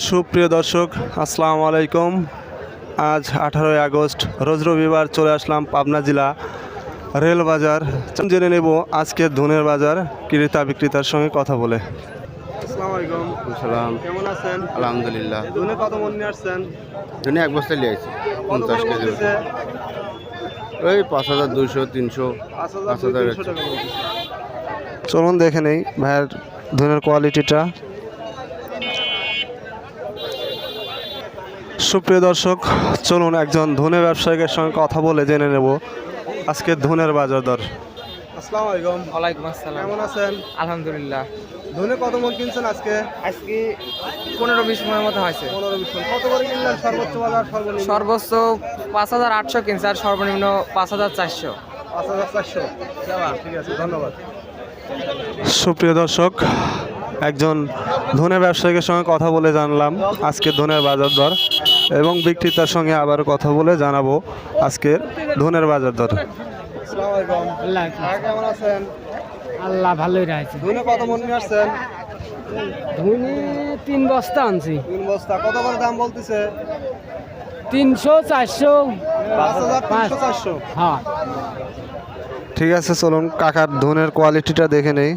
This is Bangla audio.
সুপ্রিয় দর্শক, আসসালামু আলাইকুম। আজ 18ই আগস্ট, রোজ রবিবার চলে আসলাম পাবনা জেলা রেল বাজার। জেনে নেব আজকের ধনের বাজার ক্রেতা বিক্রেতার সঙ্গে কথা বলে। আসসালামু আলাইকুম। সালাম। কেমন আছেন? আলহামদুলিল্লাহ। ধনে কত মন নিয়ে আসছেন? দুনিয়া এক বস্তা নিয়ে আইছি কত 50 করে কেজি। বলতেছে? ওই 5200 300 5,200 5000 টাকা বলতেছে। চলুন দেখে নেই ভাইয়ের ধনের কোয়ালিটিটা। সুপ্রিয় দর্শক, চলুন একজন ধনে ব্যবসায়ীর সঙ্গে কথা বলে জেনে নেব আজকে ধনের বাজার দর। আসসালামু আলাইকুম। ওয়ালাইকুম আসসালাম। কেমন আছেন? আলহামদুলিল্লাহ। ধনে কত মন কিনছেন আজকে? আজকে 15-20 মনের মতো হয়েছে। 15-20 মণ। কত করে কিনলেন সর্বোচ্চ বাজার সর্বনিম্ন? সর্বোচ্চ 5800 কিনছে আর সর্বনিম্ন 5400। 5,400। ঠিক আছে, ধন্যবাদ। সুপ্রিয় দর্শক, একজন ধনে ব্যবসায়ীর সঙ্গে কথা বলে জানলাম আজকের ধনের বাজার দর এবং বিক্রেতার সঙ্গে আবার কথা বলে জানাবো আজকের ধনের বাজার দর। আসসালামু আলাইকুম। কেমন আছেন? আল্লাহ ভালোই রাখছে। ধনে কত মন নিয়ে আসছেন? ধুনি 3 বস্তা আনছি। 3 বস্তা। কত করে দাম বলতেছে? 300 400 5,300 400। হ্যাঁ। ঠিক আছে, চলুন কাকার ধনের কোয়ালিটিটা দেখে নেই।